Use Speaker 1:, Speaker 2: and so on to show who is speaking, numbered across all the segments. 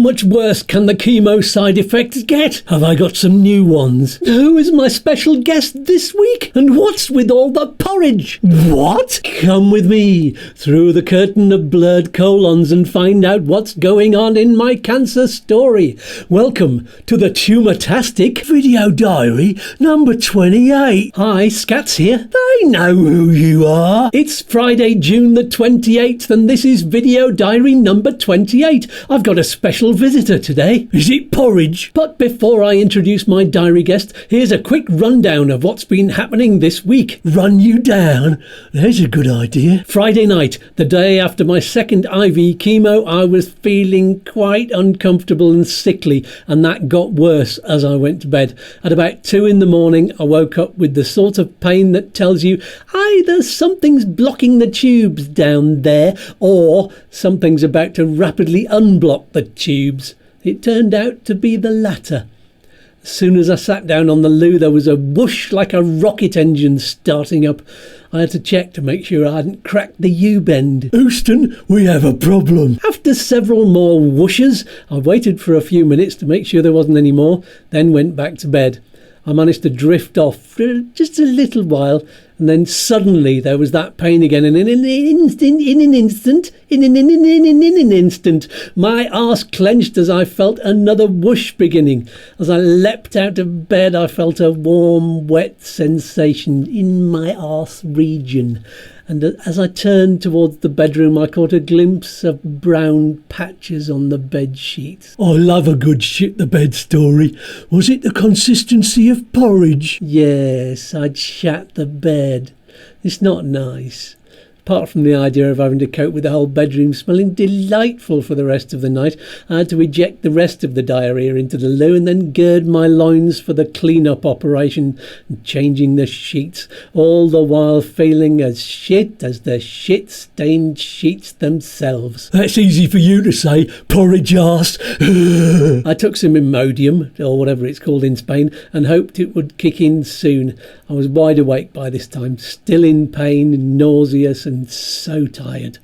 Speaker 1: much worse can the chemo side effects get? Have I got some new ones? Who is my special guest this week? And what's with all the porridge? What? Come with me through the curtain of blurred colons and find out what's going on in my cancer story. Welcome to the Tumortastic Video Diary number 28. Hi, Scats here. They know who you are. It's Friday, June the 28th, and this is Video Diary number 28. I've got a special visitor today. Is it porridge? But before I introduce my diary guest, here's a quick rundown of what's been happening this week. Run you down? There's a good idea. Friday night, the day after my second IV chemo, I was feeling quite uncomfortable and sickly, and that got worse as I went to bed. At about 2 in the morning, I woke up with the sort of pain that tells you either something's blocking the tubes down there or something's about to rapidly unblock the tubes. It turned out to be the latter. As soon as I sat down on the loo, there was a whoosh like a rocket engine starting up. I had to check to make sure I hadn't cracked the U-bend. Houston, we have a problem. After several more whooshes, I waited for a few minutes to make sure there wasn't any more, then went back to bed. I managed to drift off for just a little while, and then suddenly there was that pain again, and in an instant, my arse clenched as I felt another whoosh beginning. As I leapt out of bed, I felt a warm, wet sensation in my arse region. And as I turned towards the bedroom, I caught a glimpse of brown patches on the bed sheets. I love a good shit-the-bed story. Was it the consistency of porridge? Yes, I'd shat the bed. It's not nice. Apart from the idea of having to cope with the whole bedroom smelling delightful for the rest of the night, I had to eject the rest of the diarrhea into the loo and then gird my loins for the clean-up operation and changing the sheets, all the while feeling as shit as the shit-stained sheets themselves. That's easy for you to say, porridge arse. I took some Imodium, or whatever it's called in Spain, and hoped it would kick in soon. I was wide awake by this time, still in pain, nauseous and so tired.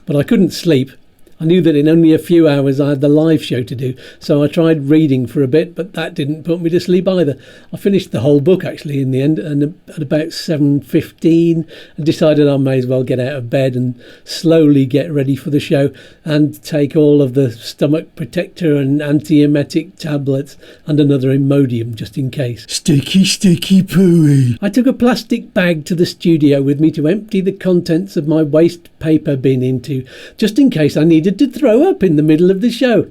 Speaker 1: But I couldn't sleep. I knew that in only a few hours I had the live show to do, so I tried reading for a bit, but that didn't put me to sleep either. I finished the whole book actually in the end, and at about 7:15 I decided I may as well get out of bed and slowly get ready for the show and take all of the stomach protector and antiemetic tablets and another Imodium just in case. Sticky, sticky pooey. I took a plastic bag to the studio with me to empty the contents of my waste paper bin into, just in case I needed to throw up in the middle of the show.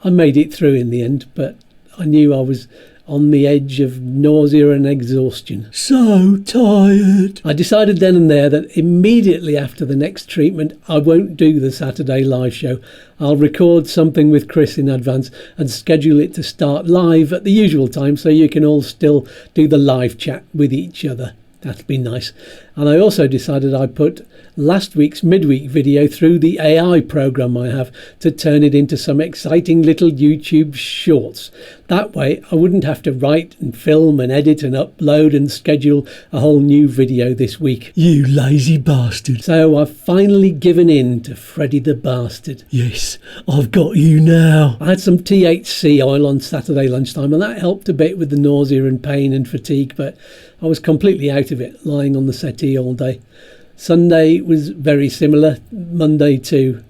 Speaker 1: I made it through in the end, but I knew I was on the edge of nausea and exhaustion. So tired. I decided then and there that immediately after the next treatment I won't do the Saturday live show. I'll record something with Chris in advance and schedule it to start live at the usual time so you can all still do the live chat with each other. That'd be nice. And I also decided I'd put last week's midweek video through the AI program I have to turn it into some exciting little YouTube shorts. That way I wouldn't have to write and film and edit and upload and schedule a whole new video this week. You lazy bastard. So I've finally given in to Freddy the Bastard. Yes, I've got you now. I had some THC oil on Saturday lunchtime and that helped a bit with the nausea and pain and fatigue, but I was completely out of it, lying on the settee all day. Sunday was very similar, Monday too.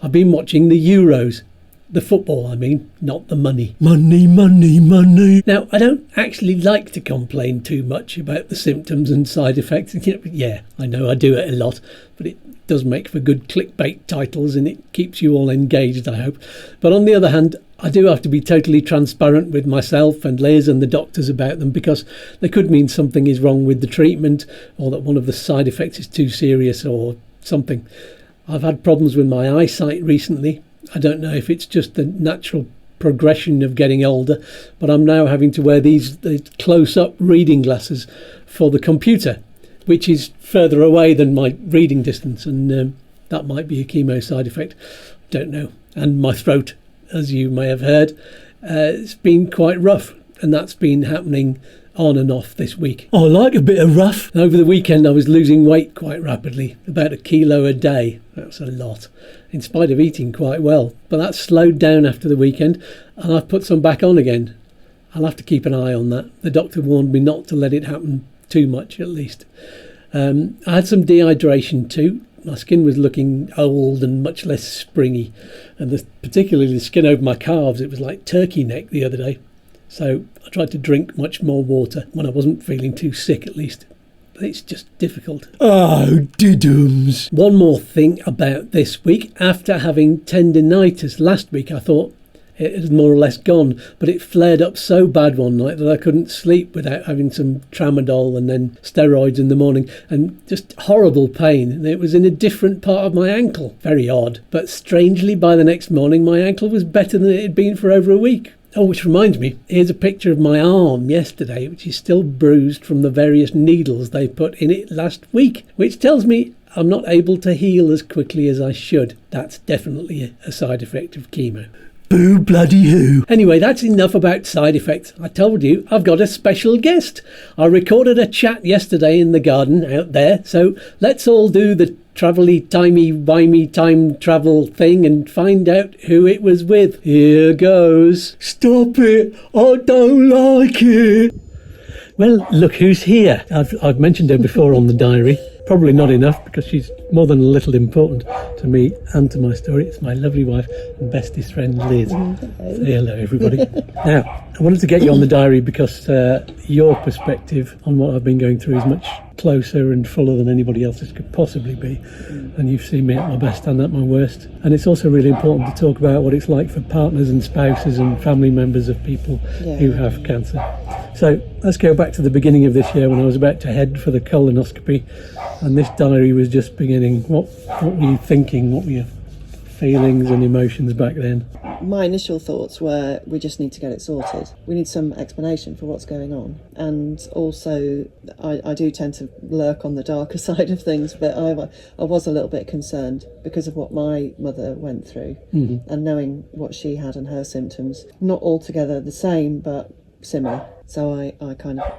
Speaker 1: I've been watching the Euros. The football, I mean, not the money. Money, money, money. Now, I don't actually like to complain too much about the symptoms and side effects. Yeah, I know I do it a lot, but it does make for good clickbait titles and it keeps you all engaged, I hope. But on the other hand, I do have to be totally transparent with myself and Liz and the doctors about them, because they could mean something is wrong with the treatment or that one of the side effects is too serious or something. I've had problems with my eyesight recently. I don't know if it's just the natural progression of getting older, but I'm now having to wear these close-up reading glasses for the computer, which is further away than my reading distance, and that might be a chemo side effect. Don't know. And my throat, as you may have heard, it's been quite rough, and that's been happening on and off this week. I like a bit of rough. Over the weekend I was losing weight quite rapidly, about 1 kilo a day. That's a lot, in spite of eating quite well. But that slowed down after the weekend, and I've put some back on again. I'll have to keep an eye on that. The doctor warned me not to let it happen too much, at least. I had some dehydration too. My skin was looking old and much less springy, and particularly the skin over my calves, it was like turkey neck the other day. So I tried to drink much more water when I wasn't feeling too sick, at least. But it's just difficult. Oh, diddums. One more thing about this week. After having tendinitis last week, I thought it had more or less gone, but it flared up so bad one night that I couldn't sleep without having some tramadol and then steroids in the morning, and just horrible pain. And it was in a different part of my ankle. Very odd. But strangely, by the next morning, my ankle was better than it had been for over a week. Oh, which reminds me, here's a picture of my arm yesterday, which is still bruised from the various needles they put in it last week, which tells me I'm not able to heal as quickly as I should. That's definitely a side effect of chemo. Boo bloody who. Anyway, that's enough about side effects. I told you I've got a special guest. I recorded a chat yesterday in the garden out there, so let's all do the travel-y, timey-wimey time travel thing and find out who it was with. Here goes. Stop it. I don't like it. Well, look who's here. I've mentioned her before on the diary. Probably not enough, because she's more than a little important to me and to my story. It's my lovely wife and bestest friend, Liz. Say hello, everybody. Now, I wanted to get you on the diary because your perspective on what I've been going through is much closer and fuller than anybody else's could possibly be. And you've seen me at my best and at my worst. And it's also really important to talk about what it's like for partners and spouses and family members of people who have cancer. So let's go back to the beginning of this year when I was about to head for the colonoscopy, and this diary was just beginning. What were you thinking? What were your feelings and emotions back then?
Speaker 2: My initial thoughts were, we just need to get it sorted. We need some explanation for what's going on. And also, I do tend to lurk on the darker side of things, but I was a little bit concerned because of what my mother went through, and knowing what she had and her symptoms. Not altogether the same, but similar. So I kind of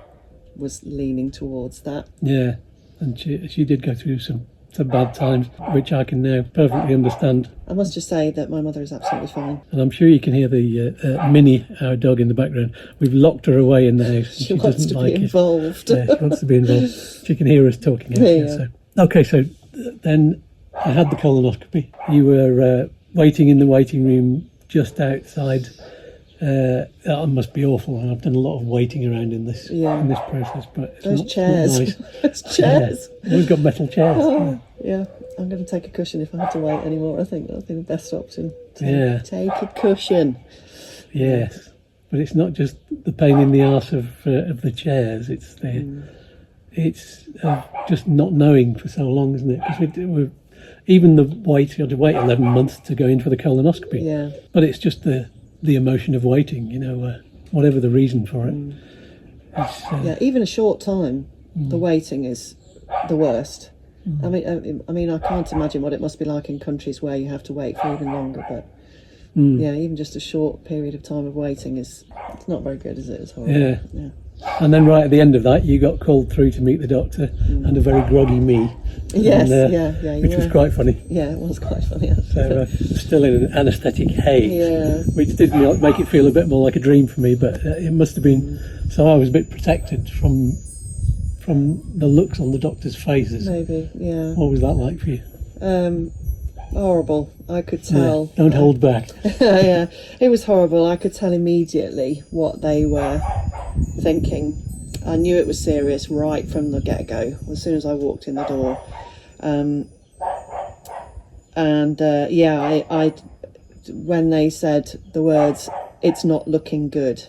Speaker 2: was leaning towards that. Yeah,
Speaker 1: and she did go through some bad times, which I can now perfectly understand.
Speaker 2: I must just say that my mother is absolutely fine.
Speaker 1: And I'm sure you can hear the Minnie, our dog, in the background. We've locked her away in the house.
Speaker 2: She wants to be involved.
Speaker 1: Yeah, she wants to be involved. She can hear us talking. So then I had the colonoscopy. You were waiting in the waiting room just outside. That must be awful. I've done a lot of waiting around in this process, but it's
Speaker 2: those chairs.
Speaker 1: Not nice.
Speaker 2: Those chairs.
Speaker 1: We've got metal chairs.
Speaker 2: Oh, yeah, I'm going to take a cushion if I have to wait anymore. I think that'll be the best option. Take a cushion.
Speaker 1: Yes, but it's not just the pain in the arse of the chairs. It's it's just not knowing for so long, isn't it? Because even the wait, you had to wait 11 months to go in for the colonoscopy.
Speaker 2: Yeah.
Speaker 1: But it's just the emotion of waiting, whatever the reason for it.
Speaker 2: Even a short time, the waiting is the worst. I mean, I can't imagine what it must be like in countries where you have to wait for even longer. But even just a short period of time of waiting it's not very good, is it? It's horrible. Yeah.
Speaker 1: And then right at the end of that, you got called through to meet the doctor and a very groggy me.
Speaker 2: Yes,
Speaker 1: which was quite funny.
Speaker 2: Yeah, it was quite funny.
Speaker 1: So still in an anaesthetic haze, which did make it feel a bit more like a dream for me. But it must have been. So I was a bit protected from the looks on the doctors' faces.
Speaker 2: Maybe, yeah.
Speaker 1: What was that like for you?
Speaker 2: Horrible. I could tell.
Speaker 1: Yeah, don't hold back.
Speaker 2: Yeah, it was horrible. I could tell immediately what they were thinking. I knew it was serious right from the get-go, as soon as I walked in the door. I when they said the words, "It's not looking good,"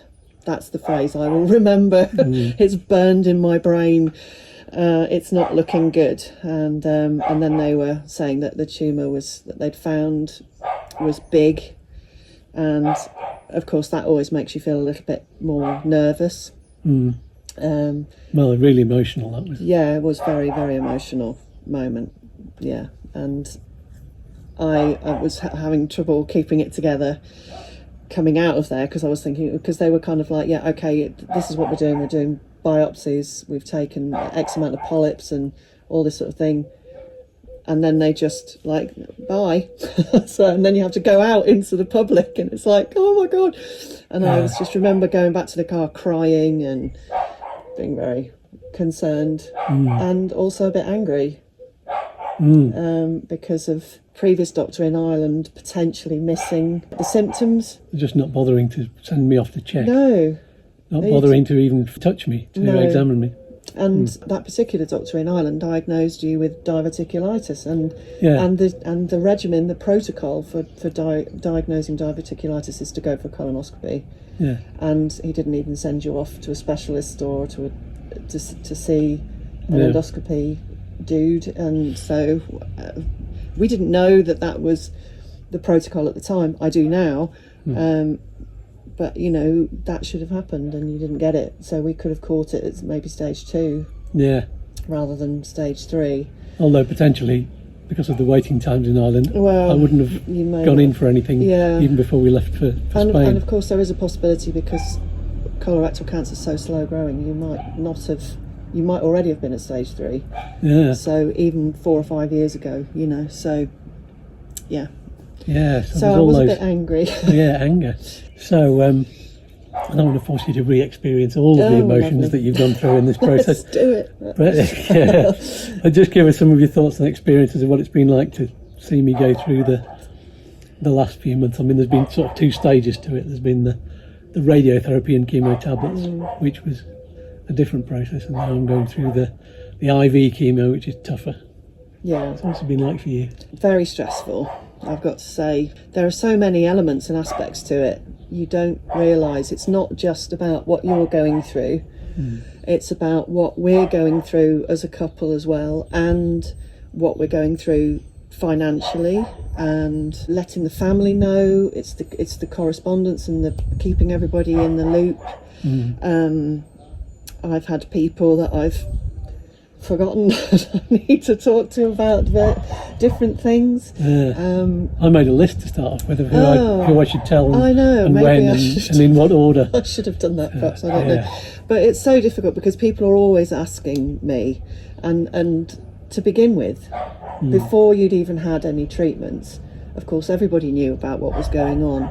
Speaker 2: that's the phrase I will remember. It's burned in my brain. It's not looking good. And then they were saying that the tumour that they'd found was big, and of course that always makes you feel a little bit more nervous.
Speaker 1: Well, really emotional, that was.
Speaker 2: Yeah, it was very, very emotional moment. Yeah, and I was having trouble keeping it together coming out of there, because I was thinking, because they were kind of like, yeah, okay, this is what we're doing biopsies, we've taken X amount of polyps and all this sort of thing. And then they just like, bye. And then you have to go out into the public, and it's like, oh my God. And I just remember going back to the car crying and being very concerned and also a bit angry because of previous doctor in Ireland potentially missing the symptoms.
Speaker 1: Just not bothering to send me off to check.
Speaker 2: No.
Speaker 1: Not bothering to even touch me, to examine me.
Speaker 2: And that particular doctor in Ireland diagnosed you with diverticulitis, and the regimen, the protocol for diagnosing diverticulitis is to go for a colonoscopy.
Speaker 1: Yeah.
Speaker 2: And he didn't even send you off to a specialist or to see an endoscopy dude, and so we didn't know that was the protocol at the time. I do now. But, you know, that should have happened and you didn't get it. So we could have caught it at maybe stage 2 rather than stage 3.
Speaker 1: Although potentially, because of the waiting times in Ireland, I wouldn't have gone in for anything even before we left for Spain.
Speaker 2: And of course there is a possibility, because colorectal cancer is so slow growing, you might already have been at stage 3.
Speaker 1: Yeah.
Speaker 2: So even 4 or 5 years ago, you know, so yeah.
Speaker 1: Yeah.
Speaker 2: So I was a bit angry.
Speaker 1: Anger. So I don't want to force you to re-experience all of the emotions that you've gone through in this process.
Speaker 2: Let's do it.
Speaker 1: But just give us some of your thoughts and experiences of what it's been like to see me go through the last few months. I mean, there's been sort of 2 stages to it. There's been the radiotherapy and chemo tablets, which was a different process, and now I'm going through the IV chemo, which is tougher.
Speaker 2: Yeah.
Speaker 1: So what's it been like for you?
Speaker 2: Very stressful, I've got to say. There are so many elements and aspects to it. You don't realise it's not just about what you're going through. It's about what we're going through as a couple as well, and what we're going through financially, and letting the family know. It's the correspondence and the keeping everybody in the loop. I've had people that I've forgotten that I need to talk to about different things.
Speaker 1: I made a list to start off with of who I should tell, and when, and in what order.
Speaker 2: I should have done that, perhaps. I don't know. But it's so difficult because people are always asking me, and to begin with, before you'd even had any treatments, of course everybody knew about what was going on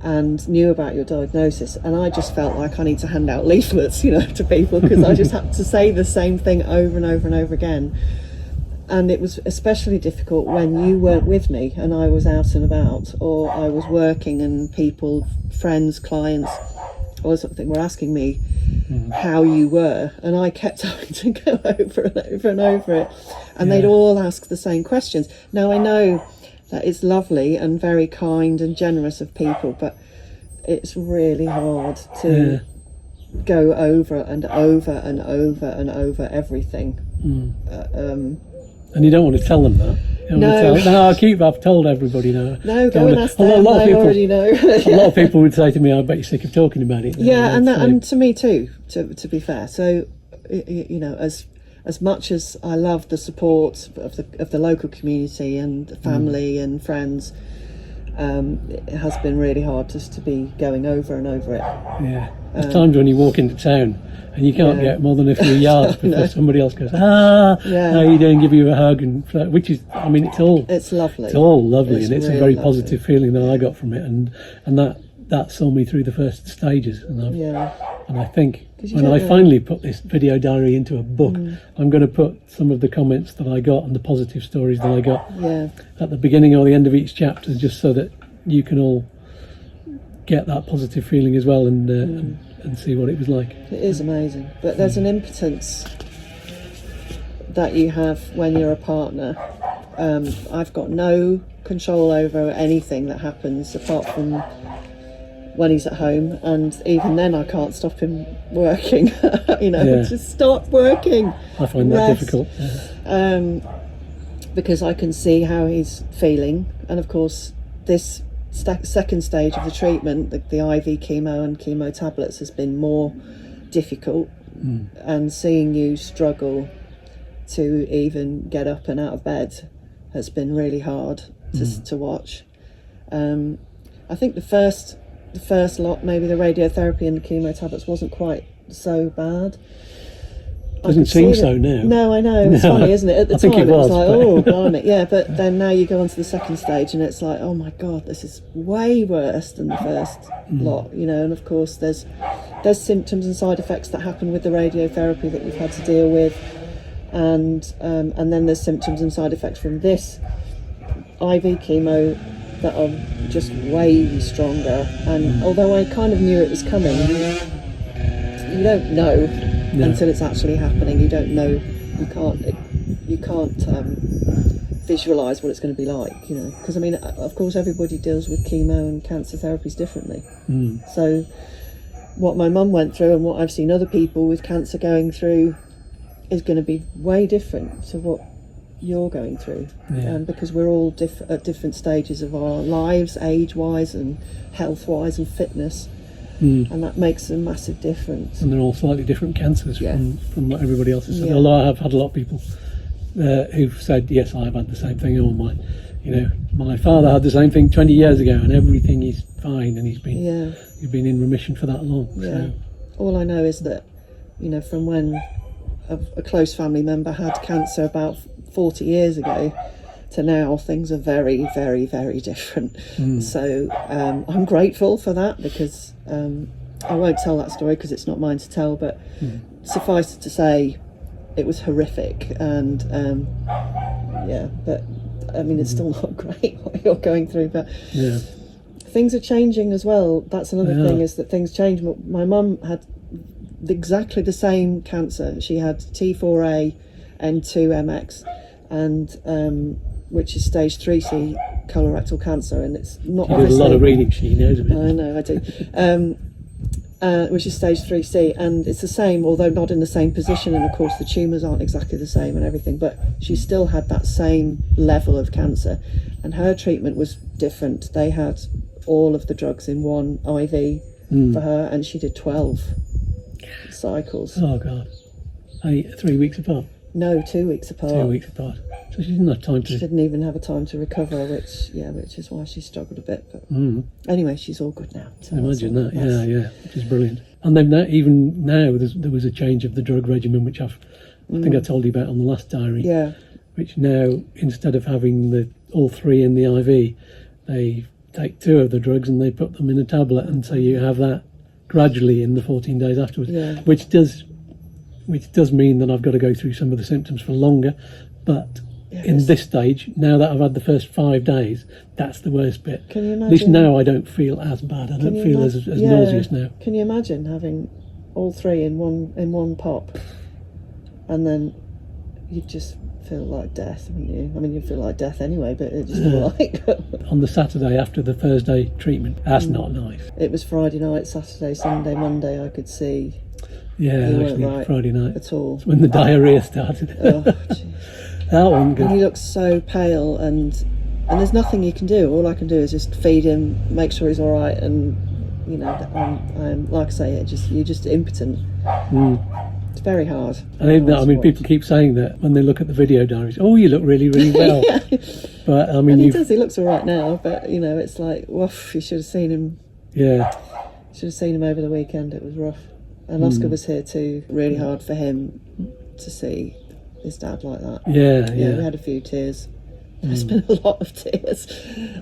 Speaker 2: and knew about your diagnosis, and I just felt like I need to hand out leaflets, you know, to people, because I just had to say the same thing over and over and over again. And it was especially difficult when you weren't with me and I was out and about, or I was working and people, friends, clients, all this sort of thing, were asking me how you were, and I kept having to go over and over and over it, and they'd all ask the same questions. Now I know that is lovely and very kind and generous of people, but it's really hard to go over and over and over and over everything.
Speaker 1: And you don't want to tell them that. I've told everybody now.
Speaker 2: No, go and ask them.
Speaker 1: A lot of people
Speaker 2: already know.
Speaker 1: A lot of people would say to me, I bet you're sick of talking about it.
Speaker 2: And to me too, to be fair. So, you know, as much as I love the support of the local community and the family and friends, it has been really hard just to be going over and over it. Yeah,
Speaker 1: there's times when you walk into town and you can't get more than a few yards before somebody else goes, how you doing, give you a hug, and which is, I mean, it's lovely. It's all lovely, and it's really a very positive feeling that I got from it, and that saw me through the first stages, and I think when I finally put this video diary into a book, I'm going to put some of the comments that I got and the positive stories that I got at the beginning or the end of each chapter, just so that you can all get that positive feeling as well, and see what it was like.
Speaker 2: It is amazing, but there's an impotence that you have when you're a partner. I've got no control over anything that happens apart from when he's at home, and even then I can't stop him working. Just stop working.
Speaker 1: I find that difficult.
Speaker 2: Because I can see how he's feeling, and of course this second stage of the treatment, the IV chemo and chemo tablets, has been more difficult, and seeing you struggle to even get up and out of bed has been really hard to watch. I think the first lot, maybe the radiotherapy and the chemo tablets, wasn't quite so bad.
Speaker 1: Doesn't seem so now.
Speaker 2: No, I know. It's funny, isn't it? At the
Speaker 1: I think
Speaker 2: time,
Speaker 1: it was,
Speaker 2: like,
Speaker 1: but...
Speaker 2: oh, blimey. Yeah, but then now you go on to the second stage and it's like, oh my God, this is way worse than the first lot, you know. And of course, there's symptoms and side effects that happen with the radiotherapy that you've had to deal with. And then there's symptoms and side effects from this IV chemo that are just way stronger. And although I kind of knew it was coming, you don't know until it's actually happening. You don't know. You can't visualize what it's going to be like, you know. Because I mean, of course, everybody deals with chemo and cancer therapies differently. So, what my mum went through and what I've seen other people with cancer going through is going to be way different to what you're going through, because we're all at different stages of our lives, age-wise and health-wise and fitness, and that makes a massive difference.
Speaker 1: And they're all slightly different cancers from what everybody else has said. Although I have had a lot of people who've said, yes, I've had the same thing, or my father had the same thing 20 years ago, and everything is fine, and he's been in remission for that long. So.
Speaker 2: All I know is that, you know, from when a close family member had cancer about 40 years ago to now, things are very, very, very different. So I'm grateful for that, because I won't tell that story because it's not mine to tell, but suffice it to say, it was horrific. And but I mean, it's still not great what you're going through, but things are changing as well. That's another thing, is that things change. My mum had exactly the same cancer. She had T4A N2MX, and which is stage 3C colorectal cancer, and it's not.
Speaker 1: She did a lot of reading. She knows of it.
Speaker 2: I know, I do. Which is stage 3C, and it's the same, although not in the same position, and of course the tumours aren't exactly the same and everything, but she still had that same level of cancer, and her treatment was different. They had all of the drugs in one IV for her, and she did 12 cycles.
Speaker 1: Oh God. 3 weeks apart?
Speaker 2: No, 2 weeks apart.
Speaker 1: 2 weeks apart. So she didn't have time to...
Speaker 2: She didn't even have a time to recover, which is why she struggled a bit. But anyway, she's all good now. So
Speaker 1: imagine that, which is brilliant. And then even now, there was a change of the drug regimen, which I think I told you about on the last diary.
Speaker 2: Yeah.
Speaker 1: Which now, instead of having all three in the IV, they take 2 of the drugs and they put them in a tablet, and so you have that gradually in the 14 days afterwards, which does mean that I've got to go through some of the symptoms for longer. But in this stage, now that I've had the first 5 days, that's the worst bit.
Speaker 2: Can you imagine?
Speaker 1: At least now I don't feel as bad. I don't feel as nauseous now.
Speaker 2: Can you imagine having all 3 in one pop, and then you just feel like death, wouldn't you? I mean, you feel like death anyway, but it just feel like...
Speaker 1: On the Saturday after the Thursday treatment, that's not nice.
Speaker 2: It was Friday night, Saturday, Sunday, Monday, I could see...
Speaker 1: Yeah,
Speaker 2: you
Speaker 1: actually,
Speaker 2: weren't right
Speaker 1: Friday night.
Speaker 2: at all.
Speaker 1: It's when the diarrhea started.
Speaker 2: Oh,
Speaker 1: that one good.
Speaker 2: And he looks so pale, and there's nothing you can do. All I can do is just feed him, make sure he's all right, and you know, I'm like I say, you're just impotent. It's very hard.
Speaker 1: And people keep saying that when they look at the video diaries. Oh, you look really, really well. But I mean,
Speaker 2: and he does. He looks all right now, but you know, it's like, woof. You should have seen him.
Speaker 1: Yeah.
Speaker 2: Should have seen him over the weekend. It was rough. And Oscar was here too. Really hard for him to see his dad like that.
Speaker 1: Yeah.
Speaker 2: We had a few tears. There's been a lot of tears.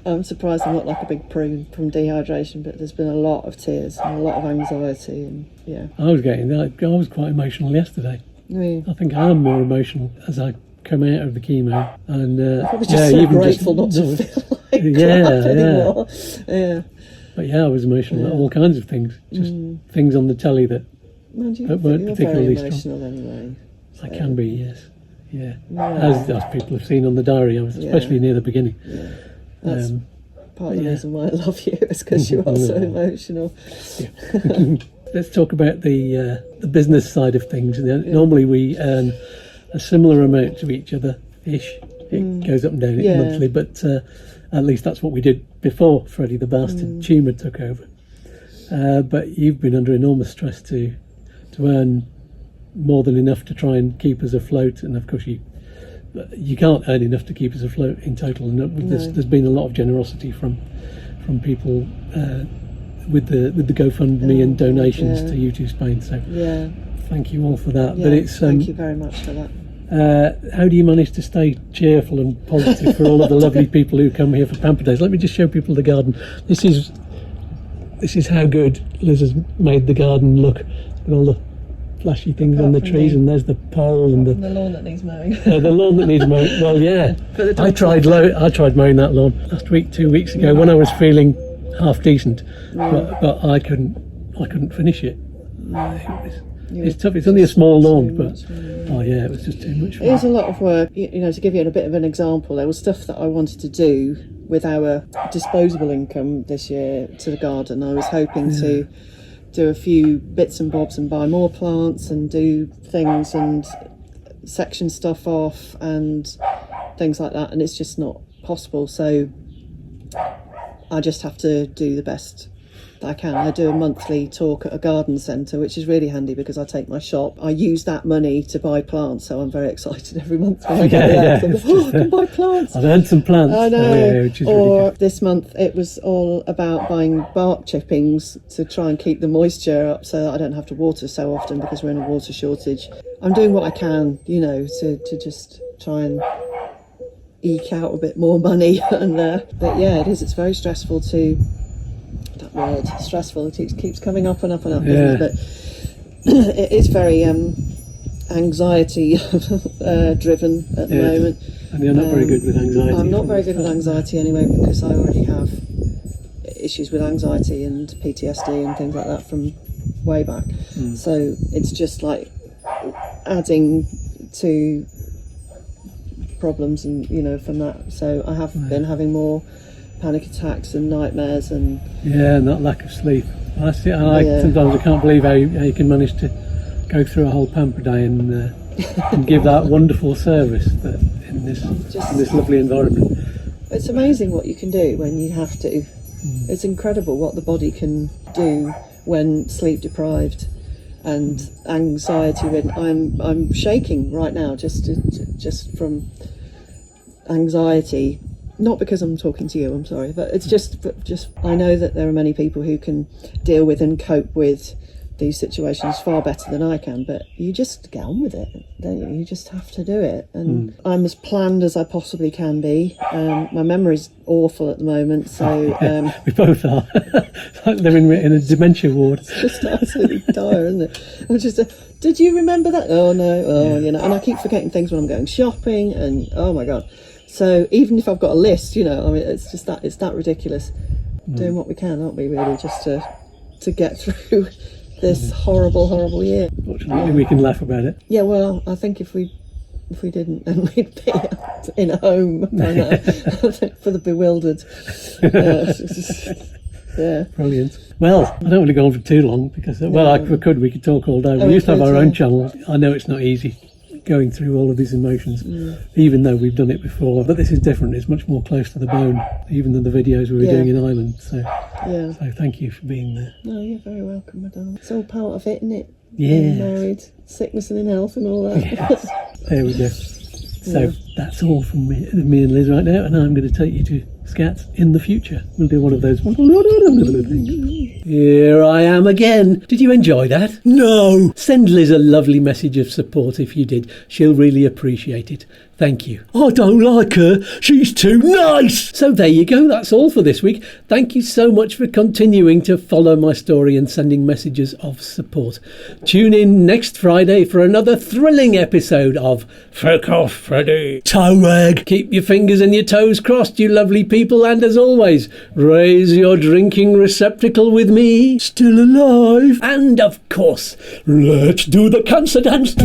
Speaker 2: I'm surprised I'm not like a big prune from dehydration, but there's been a lot of tears and a lot of anxiety, and
Speaker 1: I was quite emotional yesterday.
Speaker 2: I
Speaker 1: think I'm more emotional as I come out of the chemo, and
Speaker 2: probably just so grateful not to feel like crap anymore. Yeah.
Speaker 1: But I was emotional at all kinds of things, just things on the telly that weren't particularly
Speaker 2: very emotional
Speaker 1: strong.
Speaker 2: Anyway. So.
Speaker 1: I can be, yes. Yeah. As people have seen on the diary, especially near the beginning.
Speaker 2: Yeah. That's part of the reason why I love you, is because you are so emotional.
Speaker 1: Yeah. Let's talk about the business side of things. Normally we earn a similar amount to each other-ish. It goes up and down monthly, but at least that's what we did before Freddie the bastard tumour took over. But you've been under enormous stress to earn more than enough to try and keep us afloat, and of course you can't earn enough to keep us afloat in total. And there's been a lot of generosity from people with the GoFundMe and donations to YouTube Spain. So thank you all for that. But it's
Speaker 2: thank you very much for that.
Speaker 1: How do you manage to stay cheerful and positive for all of the lovely people who come here for Pamper Days? Let me just show people the garden. This is how good Liz has made the garden look, with all the flashy things on the trees, and there's the pole and the
Speaker 2: lawn that needs mowing.
Speaker 1: The lawn that needs mowing. Well, yeah. I tried mowing that lawn last week, 2 weeks ago, when I was feeling half decent, but I couldn't finish it. It's tough. It's only a small lawn, but it was just too much fun.
Speaker 2: It is a lot of work. You know, to give you a bit of an example, there was stuff that I wanted to do with our disposable income this year to the garden. I was hoping to do a few bits and bobs and buy more plants and do things and section stuff off and things like that, and it's just not possible. So I just have to do the best I can. I do a monthly talk at a garden centre, which is really handy because I take my shop. I use that money to buy plants, so I'm very excited every month when I get there. I can buy plants.
Speaker 1: I've earned some plants.
Speaker 2: I know.
Speaker 1: Which is
Speaker 2: or
Speaker 1: really good.
Speaker 2: This month it was all about buying bark chippings to try and keep the moisture up so that I don't have to water so often because we're in a water shortage. I'm doing what I can, you know, to just try and eke out a bit more money. And but yeah, it is. It's very stressful to. That word, stressful, it keeps coming up and up and up, doesn't it? But it is very anxiety driven at the moment.
Speaker 1: And you're not very good with anxiety.
Speaker 2: I'm not very good with anxiety anyway, because I already have issues with anxiety and PTSD and things like that from way back. So it's just like adding to problems, and you know, from that. So I have been having more panic attacks and nightmares and
Speaker 1: that lack of sleep. Sometimes I can't believe how you can manage to go through a whole Pamper Day and give that wonderful service in this lovely environment.
Speaker 2: It's amazing what you can do when you have to. It's incredible what the body can do when sleep deprived and anxiety ridden. I'm shaking right now just from anxiety. Not because I'm talking to you, I'm sorry, but it's just I know that there are many people who can deal with and cope with these situations far better than I can, but you just get on with it, don't you? You just have to do it. And I'm as planned as I possibly can be. My memory's awful at the moment, so
Speaker 1: we both are. It's like living in a dementia ward.
Speaker 2: It's just absolutely dire, isn't it? I'm just did you remember that? Oh no, you know, and I keep forgetting things when I'm going shopping, and oh my god. So even if I've got a list, you know, I mean, it's that ridiculous. Doing what we can, aren't we, really, just to get through this horrible year.
Speaker 1: Fortunately, we can laugh about it.
Speaker 2: Yeah, well, I think if we didn't, then we'd be in a home by now for the bewildered.
Speaker 1: Brilliant. Well, I don't want to go on for too long because, we could talk all day. We used to have our own channel. I know it's not easy going through all of these emotions, even though we've done it before, but this is different. It's much more close to the bone, even than the videos we were doing in Ireland. So thank you for being there.
Speaker 2: No, you're very welcome, madame. It's all part of it, isn't it?
Speaker 1: Yeah.
Speaker 2: Being married, sickness and in health and all that.
Speaker 1: Yes. There we go. So that's all from me and Liz right now, and I'm going to take you to Scats in the future. We'll do one of those. Here I am again. Did you enjoy that? No! Send Liz a lovely message of support if you did. She'll really appreciate it. Thank you. I don't like her. She's too nice. So there you go. That's all for this week. Thank you so much for continuing to follow my story and sending messages of support. Tune in next Friday for another thrilling episode of Fuck Off Freddy. Toe rag. Keep your fingers and your toes crossed, you lovely people. And as always, raise your drinking receptacle with me. Still alive. And of course, let's do the cancer dance.